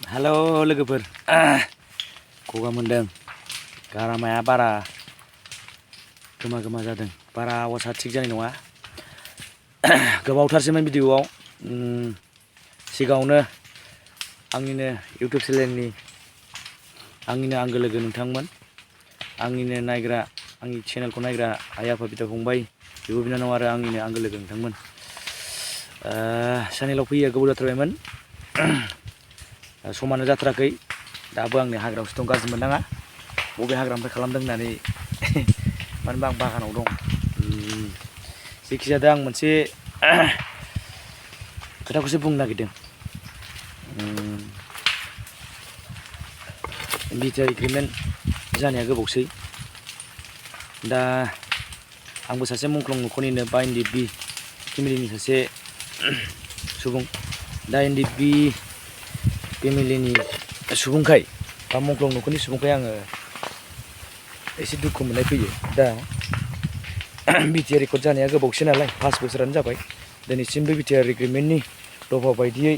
Halo लोगोफोर गगा मोनदों गारामाया बारा गोमा जादों बारा आवाजा थिग जानाय नङा गोबावथारसैमोन भिडिअआव सिगाङावनो आंनिनो इउटिउब चेनेलनि आंनिनो आंगो लोगो नोंथांमोन आंनिनो नायग्रा आंनि चेनेलखौ नायग्रा आइ आफा बिदा फंबाय बिब' बिनानाव आरो आंनिनो आंगो लोगो नोंथांमोन चेनेलाव फैयो गोबाव जाथारबायमोन समानो जाथाराखै दाबो आंनि हाग्रायावसो दं गाज्रि मोननाङा बबे हाग्रानिफ्राय खालामदों होननानै मानोबा आं बागानाव दं जेखि जादों आं मोनसे खोथाखौसो बुंनो नागिरदों बिटिआर एग्रिमेन्ट जानाया गोबावसै दा आंबो सासे मुंख्लं नखरनिनो बा एनडिएफबि फेमिलिनि सासे सुबुं दा एनडिएफबि फेमिलिनि सुबुंखाय बा मुंख्लं नखरनि सुबुंखाय आङो एसे दुखु मोननाय फैयो दा बिटिआर रेकर्ड जानाया गोबावसै नालाय 5 बोसोरानो जाबाय दिनैसिमबो बिटिआर एग्रिमेन्टनि दफा बायदियै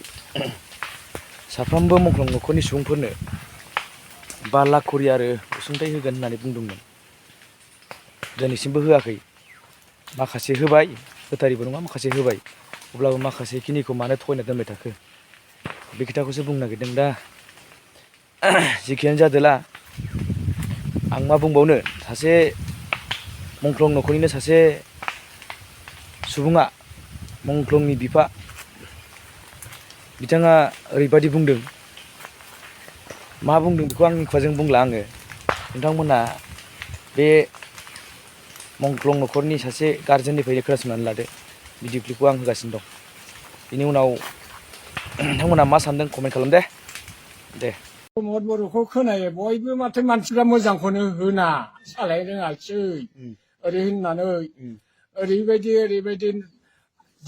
साफ्रोमबो मुंख्लं नखरनि सुबुंफोरनो 5 लाख करि आरो अनसुंथाइ होगोन होननानै बुंदोंमोन दिनैसिमबो होआखै माखासे होबाय होथारिबो नङा माखासे होबाय अब्लाबो माखासे खिनिखौ मानो थगायना दोनबाय थाखो बे खोथाखौसो बुंनो नागिरदों दा जेखियानो जादोला आं मा बुंबावनो सासे मुंख्लं नखरनिनो सासे सुबुङा मुंख्लंनि बिफा बिथाङा ओरैबायदि बुंदों मा बुंदों बेखौ आंनि खुगाजों बुंला आङो नोंथांमोना बे मुंख्लं नखरनि सासे गारजेननिफ्रायनो खोनासंनानै लादो भिडिअ क्लिपखौ आं होगासिनो दं बेनि उनाव नोंथांमोना मा सानदों कमेन्ट खालाम दे प्रमद बर'खौ खोनायो बयबो माथो मानसिफ्रा मोजांखौनो होना सालाय रोङासै ओरै होननानै ओरैबायदि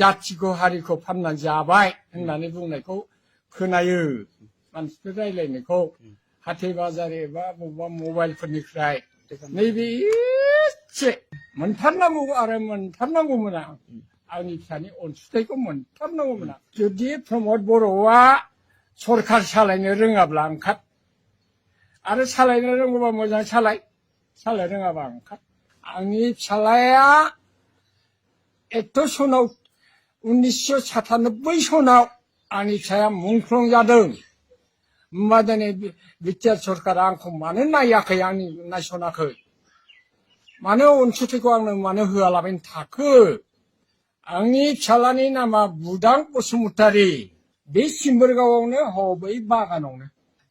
जाथिखौ हारिखौ फाननानै जाबाय होननानै बुंनायखौ खोनायो मानसिफोर रायलायनायखौ हाथाय बाजार एबा बबेबा मबाइलफोरनिफ्राय नैबे एसे मोनथारनांगौ आरो मोनथारनांगौमोन आंनि फिसानि अनसुंथाइखौ मोनथारनांगौमोन जुदि प्रमद बर'आ सरखार सालायनो रोङाब्ला ओंखार आरो सालायनो रोंगौबा मोजां सालाय रोङाबा ओंखार आंनि फिसालाया 1 सनाव 1997 सनाव आंनि फिसाया मुंख्लं जादों होमबा दिनै बिटिआर सरकारा आंखौ मानो नायाखै आंनि नायसनाखै मानो अनसुंथाइखौ आंनो मानो होआलाबायनो थाखो आंनि फिसालानि नामा बुदां बसुमतारी बे सिम्बोरगावआवनो हबै बागानावनो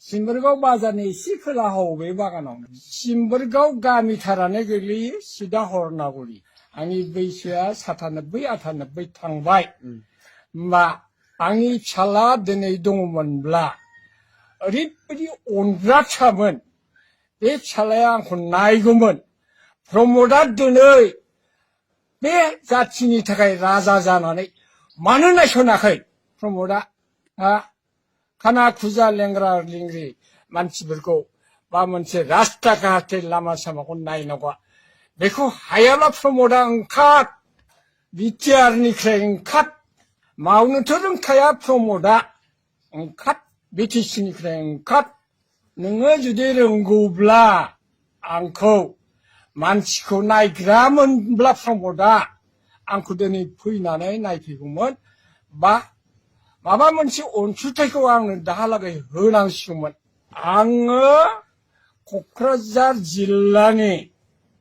सिम्बोरगाव बाजारनि एसे खोला हबै बागानावनो सिम्बोरगाव गामिथारानो गोग्लैयो सिदा हरनागुरि आंनि बैसोआ 97-98 थांबाय होमबा आंनि फिसाला दिनै दङमोनब्ला ओरैबायदि अनग्रा फिसामोन बे फिसालाया आंखौ नायगौमोन प्रमदआ दिनै बे जाथिनि थाखाय राजा जानानै मानो नायसनाखै प्रमदआ खाना खुजा लेंग्रा लिंग्रि मानसिफोरखौ बा मोनसे रास्ता घाटे लामा सामाखौ नायनांगौआ बेखौ हायाब्ला प्रमदआ ओंखार बिटिआरनिफ्राय ओंखार मावनोथ' रोंखाया प्रमदआ ओंखार बिटिसिनिफ्राय ओंखार नोङो जुदि रोंगौब्ला आंखौ मानसिखौ नायग्रामोनब्ला प्रमदआ आंखौ दिनै फैनानै नायफैगौमोन बा माबा मोनसे अनसुंथाइखौ आंनो दाहालागै होनांसिगौमोन आङो क'क्राझार जिल्लानि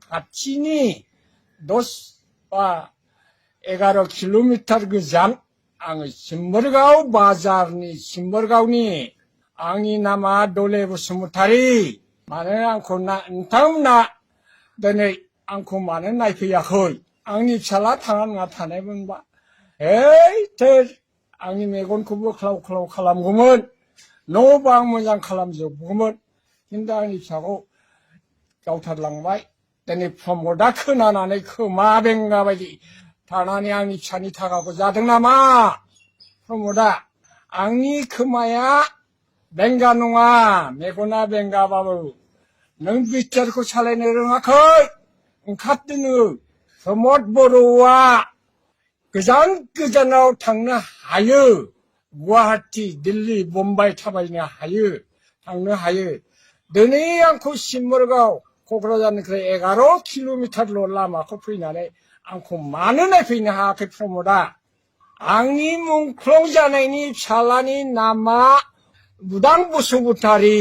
खाथिनि 10 बा 11 किल'मिटार गोजान आङो सिम्बोरगाव बाजारनि सिम्बोरगावनि आंनि नामा दले बसुमतारी मानो आंखौ नोंथांमोना दिनै आंखौ मानो नायफैयाखै आंनि फिसाला थाङा नङा थानायमोनबा थोर आंनि मेगनखौबो ख्लाव ख्लाव खालामगौमोन न' बां मोजां खालामजोबगौमोन खिन्थु आंनि फिसाखौ गावथारलांबाय दिनै प्रमदआ खोनानानै खोमा बेंगा बायदि थानानै आंनि फिसानि थाखाखौ जादों नामा प्रमदआ आंनि खोमाया बेंगा नङा मेगना बेंगाबाबो नों बिटिआरखौ सालायनो रोङाखै ओंखारदोनो प्रमद बर'आ गोजान गोजानाव थांनो हायो गुवाहाटी दिल्ली मुम्बाइ थाबायनो हायो थांनो हायो दिनै आंखौ सिमबरगाव क'क्राझारनिफ्राय 11 किल'मिटारल' लामाखौ फैनानै आंखौ मानो नायफैनो हायाखै प्रमदआ आंनि मुंख्लं जानायनि फिसालानि नामा बुदां बसुमतारी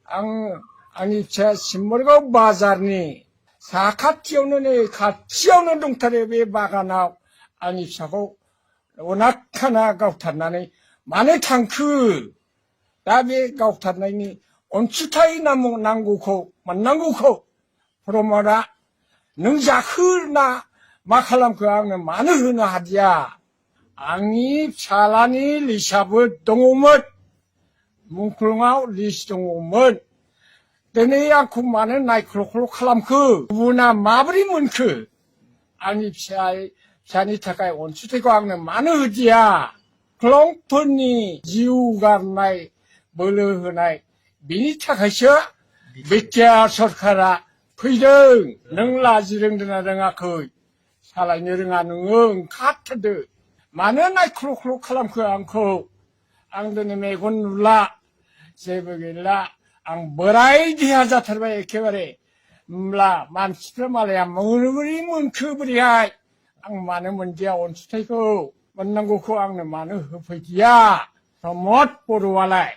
आंनि फिसाया सिमबरगाव बाजारनि साखाथियावनो नै खाथियावनो दंथारो बे बागानाव आंनि फिसाखौ अनाखाना गावथारनानै मानो थांखो दा बे गावथारनायनि अनसुंथाइ नांगौखौ मोननांगौखौ प्रमदआ नों जाखो ना मा खालामखो आंनो मानो होनो हादिया आंनि फिसालानि लिस्टआबो दङमोन मुंख्लंआव लिस्ट दङमोन दिनै आंखौ मानो नायख्ल' खालामखो गुबुना माबोरै मोनखो आंनि फिसानि थाखाय अनसुंथाइखौ आंनो मानो होदिया मुंख्लंफोरनि जिउ गारनाय बोलो होनाय बिनि थाखायसो बिटिआर सरकारा फैदों नों लाजि रोंदोंना रोङाखै सालायनो रोङा नोङो ओंखारथारदो मानो नायख्ल' खालामखो आंखौ आं दिनै मेगन नुला जेबो गैला आं बोराय देहा जाथारबाय एखेबारे होमब्ला मानसिफ्रा मालाया बोरै मोनखो बोरैहाय आं मानो मोनदिया अनसुंथाइखौ मोननांगौखौ आंनो मानो होफैदिया प्रमद बर'आलाय